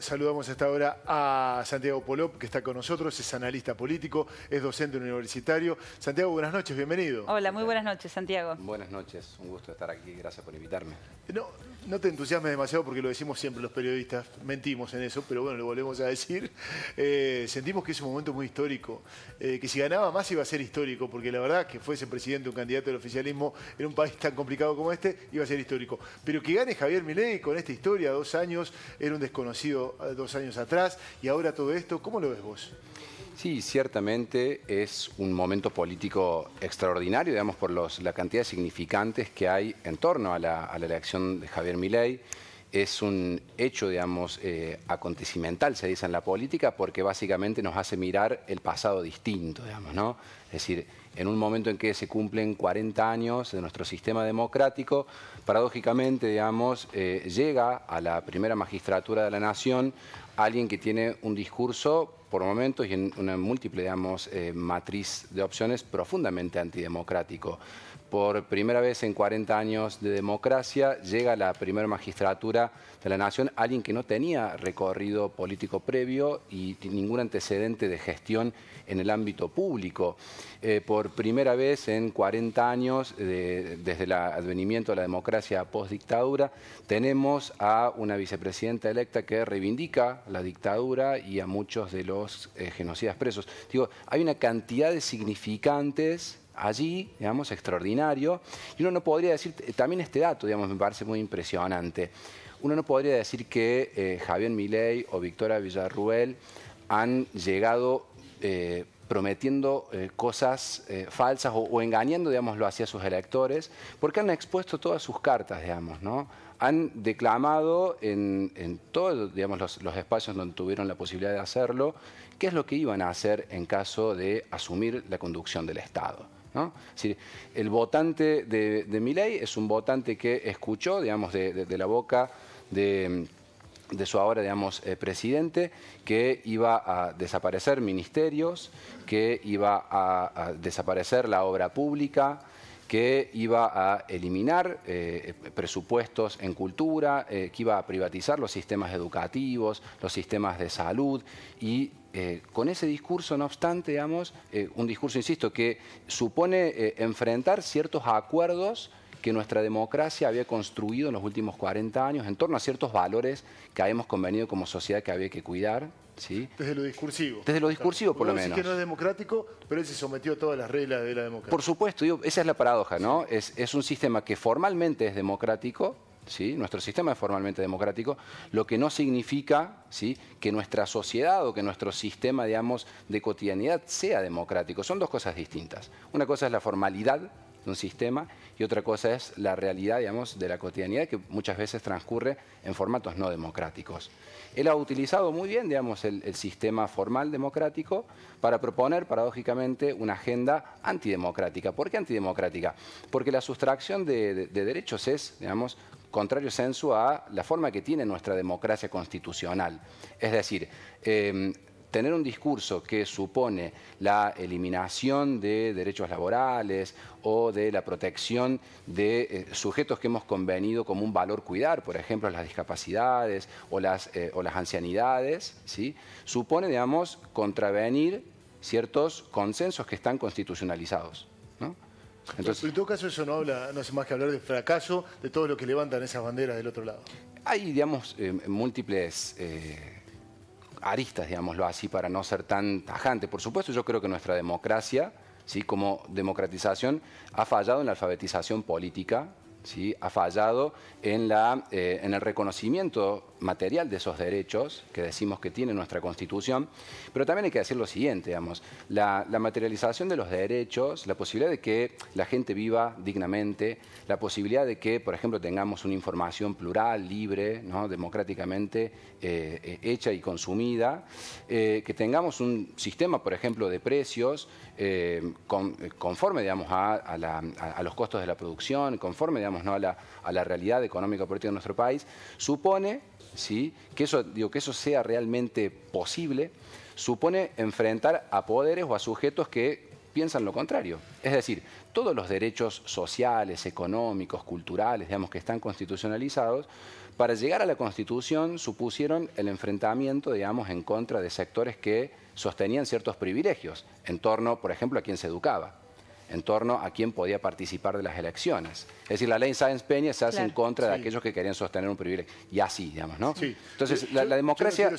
Saludamos a esta hora a Santiago Polop, que está con nosotros, es analista político, es docente universitario. Santiago, buenas noches, bienvenido. Hola, muy buenas noches, Santiago. Buenas noches, un gusto estar aquí, gracias por invitarme. No te entusiasmes demasiado porque lo decimos siempre los periodistas, mentimos en eso, pero bueno, lo volvemos a decir. Sentimos que es un momento muy histórico, que si ganaba más iba a ser histórico, porque la verdad que fuese presidente un candidato del oficialismo en un país tan complicado como este, iba a ser histórico. Pero que gane Javier Milei con esta historia, 2 años, era un desconocido 2 años atrás, y ahora todo esto, ¿cómo lo ves vos? Sí, ciertamente es un momento político extraordinario, digamos, por la cantidad de significantes que hay en torno a la elección de Javier Milei. Es un hecho, digamos, acontecimental, se dice en la política, porque básicamente nos hace mirar el pasado distinto, digamos, ¿no? Es decir, en un momento en que se cumplen 40 años de nuestro sistema democrático, paradójicamente, digamos, llega a la primera magistratura de la nación alguien que tiene un discurso, por momentos y en una múltiple, digamos, matriz de opciones profundamente antidemocrático. Por primera vez en 40 años de democracia llega a la primera magistratura de la nación alguien que no tenía recorrido político previo y ningún antecedente de gestión en el ámbito público. Por primera vez en 40 años, desde el advenimiento de la democracia post-dictadura, tenemos a una vicepresidenta electa que reivindica la dictadura y a muchos de los genocidas presos. Digo, hay una cantidad de significantes allí, digamos, extraordinario. Y uno no podría decir, también este dato, digamos, me parece muy impresionante. Uno no podría decir que Javier Milei o Victoria Villarruel han llegado prometiendo cosas falsas o engañando, digámoslo, hacia sus electores, porque han expuesto todas sus cartas, digamos, ¿no? Han declamado en todos, digamos, los espacios donde tuvieron la posibilidad de hacerlo, qué es lo que iban a hacer en caso de asumir la conducción del Estado, ¿no? Es decir, el votante de Milei es un votante que escuchó, digamos, de la boca de su ahora, digamos, presidente, que iba a desaparecer ministerios, que iba a desaparecer la obra pública, que iba a eliminar presupuestos en cultura, que iba a privatizar los sistemas educativos, los sistemas de salud y con ese discurso, no obstante, digamos, un discurso, insisto, que supone enfrentar ciertos acuerdos que nuestra democracia había construido en los últimos 40 años en torno a ciertos valores que habíamos convenido como sociedad que había que cuidar, ¿sí? Desde lo discursivo. Desde lo discursivo, por lo menos. Que no es democrático, pero él se sometió a todas las reglas de la democracia. Por supuesto, esa es la paradoja, ¿no? Es un sistema que formalmente es democrático, ¿sí? Nuestro sistema es formalmente democrático, lo que no significa, ¿sí?, que nuestra sociedad o que nuestro sistema, digamos, de cotidianidad sea democrático. Son dos cosas distintas. Una cosa es la formalidad de un sistema y otra cosa es la realidad, digamos, de la cotidianidad que muchas veces transcurre en formatos no democráticos. Él ha utilizado muy bien, digamos, el sistema formal democrático para proponer, paradójicamente, una agenda antidemocrática. ¿Por qué antidemocrática? Porque la sustracción de derechos es, digamos, contrario sensu a la forma que tiene nuestra democracia constitucional. Es decir, tener un discurso que supone la eliminación de derechos laborales o de la protección de sujetos que hemos convenido como un valor cuidar, por ejemplo, las discapacidades o las ancianidades, ¿sí?, supone, digamos, contravenir ciertos consensos que están constitucionalizados, ¿no? Entonces, pero en todo caso eso no hace más que hablar del fracaso de todo lo que levantan esas banderas del otro lado. Hay, digamos, múltiples aristas, digámoslo así, para no ser tan tajante. Por supuesto, yo creo que nuestra democracia, ¿sí?, como democratización, ha fallado en la alfabetización política, ¿sí?, ha fallado en el reconocimiento material de esos derechos que decimos que tiene nuestra Constitución, pero también hay que decir lo siguiente, digamos, la materialización de los derechos, la posibilidad de que la gente viva dignamente, la posibilidad de que, por ejemplo, tengamos una información plural, libre, ¿no?, democráticamente hecha y consumida, que tengamos un sistema, por ejemplo, de precios conforme, digamos, a los costos de la producción, conforme, digamos, ¿no?, a la realidad económica política de nuestro país, supone, ¿sí?, que eso sea realmente posible, supone enfrentar a poderes o a sujetos que piensan lo contrario. Es decir, todos los derechos sociales, económicos, culturales, digamos, que están constitucionalizados, para llegar a la Constitución supusieron el enfrentamiento, digamos, en contra de sectores que sostenían ciertos privilegios, en torno, por ejemplo, a quién se educaba, en torno a quién podía participar de las elecciones. Es decir, la ley Sáenz-Peña se hace en contra de aquellos que querían sostener un privilegio. Y así, digamos, ¿no? Sí. Entonces, la democracia...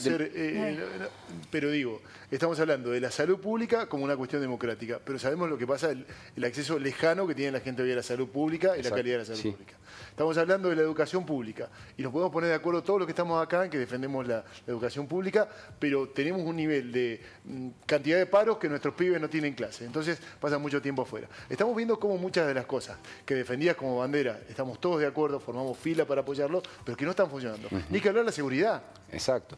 Pero digo, estamos hablando de la salud pública como una cuestión democrática, pero sabemos lo que pasa, el acceso lejano que tiene la gente hoy a la salud pública y la calidad de la salud pública. Estamos hablando de la educación pública y nos podemos poner de acuerdo todos los que estamos acá en que defendemos la educación pública, pero tenemos un nivel de cantidad de paros que nuestros pibes no tienen clase, entonces pasan mucho tiempo afuera. Estamos viendo cómo muchas de las cosas que defendías como bandera, estamos todos de acuerdo, formamos fila para apoyarlo, pero que no están funcionando. Ni que hablar de la seguridad. Exacto.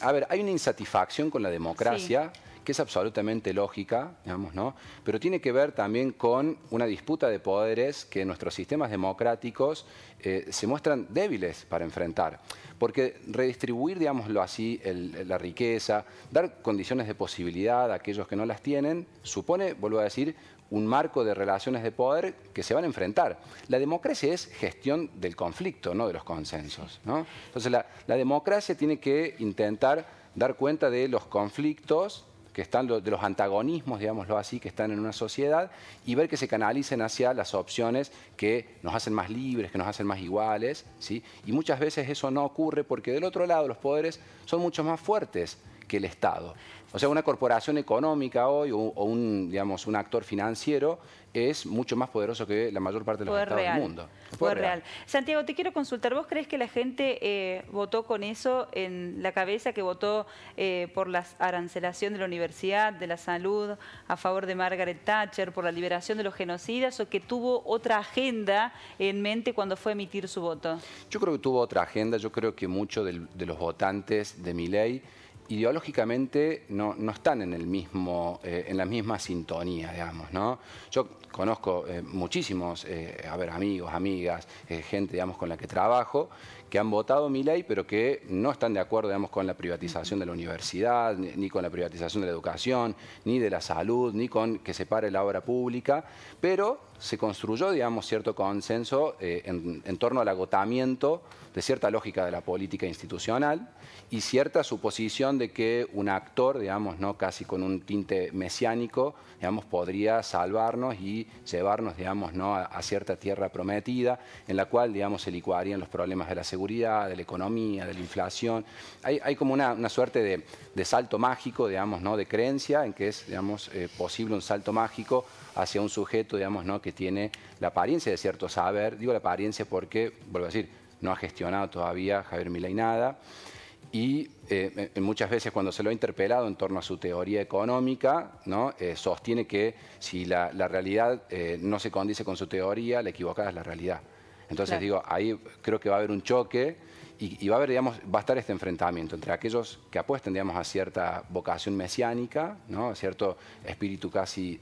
A ver, hay una insatisfacción con la democracia que es absolutamente lógica, digamos, ¿no? Pero tiene que ver también con una disputa de poderes que nuestros sistemas democráticos se muestran débiles para enfrentar. Porque redistribuir, digámoslo así, la riqueza, dar condiciones de posibilidad a aquellos que no las tienen, supone, vuelvo a decir, un marco de relaciones de poder que se van a enfrentar. La democracia es gestión del conflicto, no de los consensos, ¿no? Entonces la democracia tiene que intentar dar cuenta de los conflictos que están, de los antagonismos, digámoslo así, que están en una sociedad y ver que se canalicen hacia las opciones que nos hacen más libres, que nos hacen más iguales, ¿sí? Y muchas veces eso no ocurre porque del otro lado los poderes son mucho más fuertes que el Estado. O sea, una corporación económica hoy o un actor financiero es mucho más poderoso que la mayor parte de los estados del mundo. Poder real. Santiago, te quiero consultar. ¿Vos crees que la gente votó con eso en la cabeza, que votó por la arancelación de la universidad, de la salud, a favor de Margaret Thatcher, por la liberación de los genocidas, o que tuvo otra agenda en mente cuando fue a emitir su voto? Yo creo que tuvo otra agenda. Yo creo que muchos de los votantes de Milei ideológicamente no están en la misma sintonía, digamos, ¿no? Yo conozco muchísimos amigos, amigas, gente, digamos, con la que trabajo, que han votado Milei, pero que no están de acuerdo, digamos, con la privatización de la universidad, ni con la privatización de la educación, ni de la salud, ni con que se pare la obra pública, pero se construyó, digamos, cierto consenso en torno al agotamiento de cierta lógica de la política institucional y cierta suposición de que un actor, digamos, ¿no?, casi con un tinte mesiánico, digamos, podría salvarnos y llevarnos, digamos, ¿no?, a cierta tierra prometida en la cual, digamos, se licuarían los problemas de la seguridad, de la economía, de la inflación. Hay como una suerte de salto mágico, digamos, ¿no?, de creencia en que es, digamos, posible un salto mágico hacia un sujeto, digamos, ¿no?, que tiene la apariencia de cierto saber. Digo la apariencia porque, vuelvo a decir, no ha gestionado todavía Javier Milei nada. Y muchas veces cuando se lo ha interpelado en torno a su teoría económica, ¿no?, sostiene que si la realidad no se condice con su teoría, la equivocada es la realidad. Entonces, digo, ahí creo que va a haber un choque y va a haber, digamos, va a estar este enfrentamiento entre aquellos que apuestan, digamos, a cierta vocación mesiánica, ¿no?, a cierto espíritu casi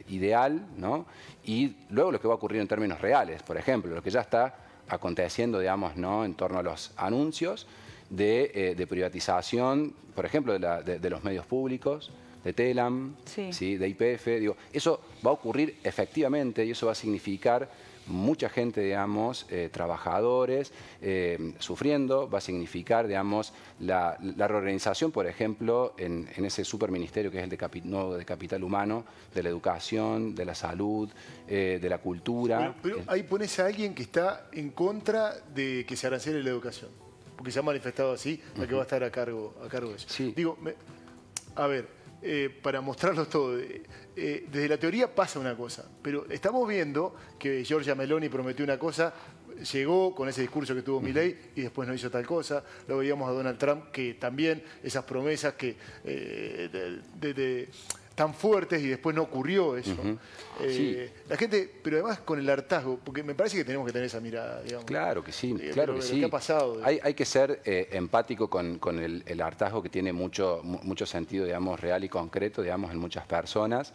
ideal, ¿no?, y luego lo que va a ocurrir en términos reales. Por ejemplo, lo que ya está aconteciendo, digamos, ¿no?, en torno a los anuncios de privatización, por ejemplo, de los medios públicos, de Telam, ¿sí?, de YPF. Digo, eso va a ocurrir efectivamente y eso va a significar mucha gente, digamos, trabajadores sufriendo, va a significar, digamos, la reorganización, por ejemplo, en ese superministerio que es el nuevo de capital humano, de la educación, de la salud, de la cultura. Pero ahí pones a alguien que está en contra de que se arancele la educación, porque se ha manifestado así, a que va a estar a cargo de eso. Sí. Digo, a ver, para mostrarlos todo, desde la teoría pasa una cosa, pero estamos viendo que Giorgia Meloni prometió una cosa, llegó con ese discurso que tuvo Milei y después no hizo tal cosa. Lo veíamos a Donald Trump, que también esas promesas que tan fuertes y después no ocurrió eso. La gente, pero además con el hartazgo, porque me parece que tenemos que tener esa mirada, digamos. Claro que sí, claro que sí. ¿Qué ha pasado? Hay que ser empático con el hartazgo que tiene mucho sentido, digamos, real y concreto, digamos, en muchas personas.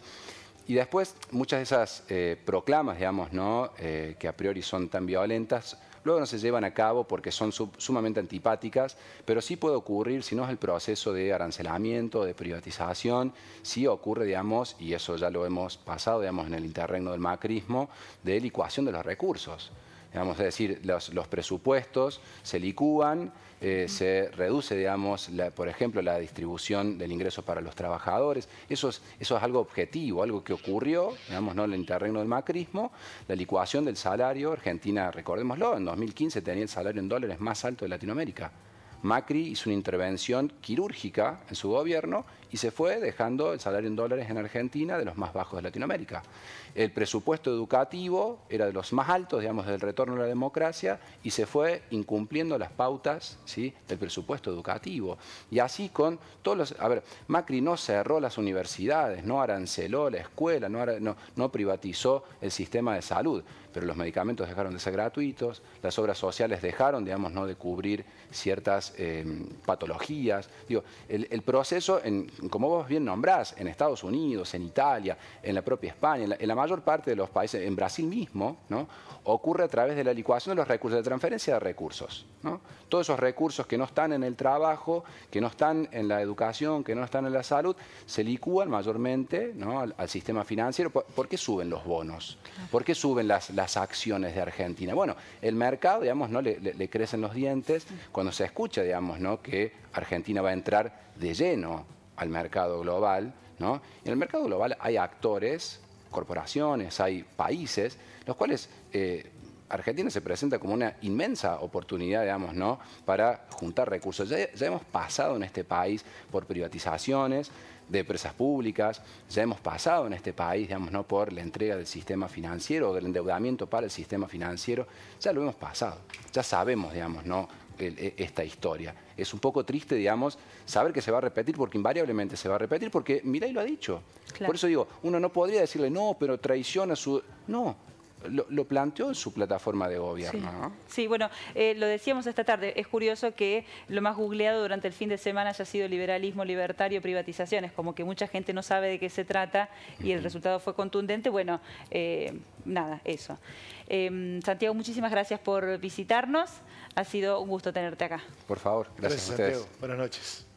Y después, muchas de esas proclamas, digamos, ¿no?, que a priori son tan violentas, luego no se llevan a cabo porque son sumamente antipáticas, pero sí puede ocurrir, si no es el proceso de arancelamiento, de privatización, sí ocurre, digamos, y eso ya lo hemos pasado, digamos, en el interregno del macrismo, de licuación de los recursos. Digamos, es decir, los presupuestos se licúan, se reduce, digamos, por ejemplo, la distribución del ingreso para los trabajadores. Eso es algo objetivo, algo que ocurrió, digamos, ¿no?, en el interregno del macrismo, la licuación del salario. Argentina, recordémoslo, en 2015 tenía el salario en dólares más alto de Latinoamérica. Macri hizo una intervención quirúrgica en su gobierno y se fue dejando el salario en dólares en Argentina de los más bajos de Latinoamérica. El presupuesto educativo era de los más altos, digamos, del retorno a la democracia, y se fue incumpliendo las pautas, ¿sí?, del presupuesto educativo. Y así con todos los... A ver, Macri no cerró las universidades, no aranceló la escuela, no privatizó el sistema de salud, pero los medicamentos dejaron de ser gratuitos, las obras sociales dejaron, digamos, no de cubrir ciertas patologías. Digo, el proceso, como vos bien nombrás, en Estados Unidos, en Italia, en la propia España, en la mayor parte de los países, en Brasil mismo, ¿no?, ocurre a través de la licuación de los recursos, de transferencia de recursos, ¿no? Todos esos recursos que no están en el trabajo, que no están en la educación, que no están en la salud, se licúan mayormente, ¿no?, al sistema financiero. ¿Por qué suben los bonos? ¿Por qué suben las acciones de Argentina? Bueno, el mercado, digamos, ¿no?, le crecen los dientes cuando se escucha, digamos, ¿no?, que Argentina va a entrar de lleno al mercado global, ¿no? En el mercado global hay actores, corporaciones, hay países, los cuales Argentina se presenta como una inmensa oportunidad, digamos, ¿no?, para juntar recursos. Ya hemos pasado en este país por privatizaciones de empresas públicas, ya hemos pasado en este país, digamos, ¿no?, por la entrega del sistema financiero o del endeudamiento para el sistema financiero. Ya lo hemos pasado, ya sabemos, digamos, ¿no?, esta historia. Es un poco triste, digamos, saber que se va a repetir, porque invariablemente se va a repetir, porque Milei lo ha dicho. Claro. Por eso digo, uno no podría decirle, no, pero traiciona su... No, lo planteó en su plataforma de gobierno, sí. ¿no? Sí, bueno, lo decíamos esta tarde, es curioso que lo más googleado durante el fin de semana haya sido liberalismo, libertario, privatizaciones, como que mucha gente no sabe de qué se trata y el resultado fue contundente. Bueno, nada, eso. Santiago, muchísimas gracias por visitarnos, ha sido un gusto tenerte acá. Por favor, gracias a ustedes. Santiago, buenas noches.